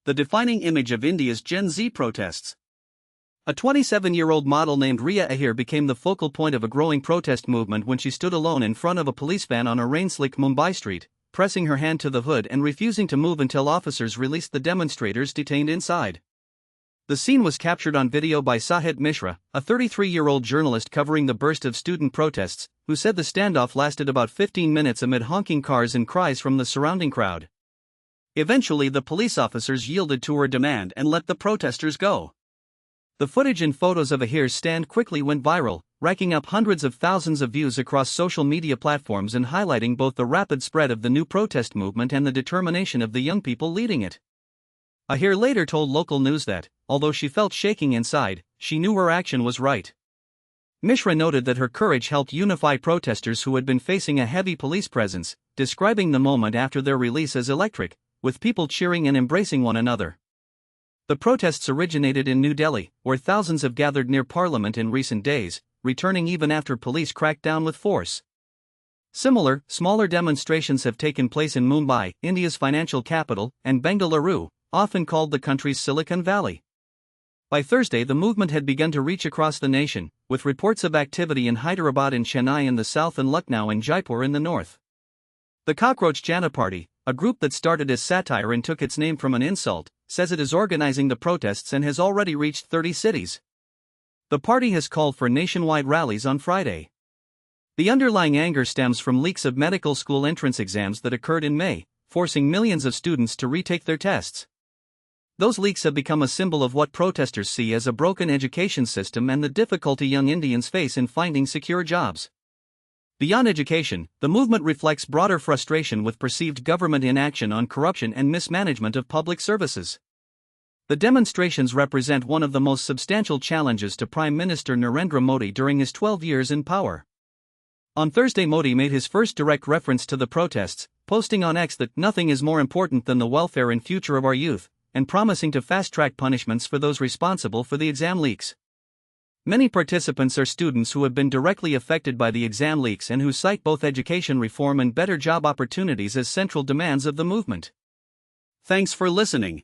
the defining image of India's Gen Z protests. A 27-year-old model named Rhea Ahir became the focal point of a growing protest movement when she stood alone in front of a police van on a rain-slicked Mumbai street, pressing her hand to the hood and refusing to move until officers released the demonstrators detained inside. The scene was captured on video by Sahit Mishra, a 33-year-old journalist covering the burst of student protests, who said the standoff lasted about 15 minutes amid honking cars and cries from the surrounding crowd. Eventually, the police officers yielded to her demand and let the protesters go. The footage and photos of Ahir's stand quickly went viral, racking up hundreds of thousands of views across social media platforms and highlighting both the rapid spread of the new protest movement and the determination of the young people leading it. Ahir later told local news that, although she felt shaking inside, she knew her action was right. Mishra noted that her courage helped unify protesters who had been facing a heavy police presence, describing the moment after their release as electric, with people cheering and embracing one another. The protests originated in New Delhi, where thousands have gathered near Parliament in recent days, returning even after police cracked down with force. Similar, smaller demonstrations have taken place in Mumbai, India's financial capital, and Bengaluru, often called the country's Silicon Valley. By Thursday, the movement had begun to reach across the nation, with reports of activity in Hyderabad and Chennai in the south and Lucknow and Jaipur in the north. The Cockroach Jana Party, a group that started as satire and took its name from an insult, says it is organizing the protests and has already reached 30 cities. The party has called for nationwide rallies on Friday. The underlying anger stems from leaks of medical school entrance exams that occurred in May, forcing millions of students to retake their tests. Those leaks have become a symbol of what protesters see as a broken education system and the difficulty young Indians face in finding secure jobs. Beyond education, the movement reflects broader frustration with perceived government inaction on corruption and mismanagement of public services. The demonstrations represent one of the most substantial challenges to Prime Minister Narendra Modi during his 12 years in power. On Thursday, Modi made his first direct reference to the protests, posting on X that nothing is more important than the welfare and future of our youth, and promising to fast-track punishments for those responsible for the exam leaks. Many participants are students who have been directly affected by the exam leaks and who cite both education reform and better job opportunities as central demands of the movement. Thanks for listening.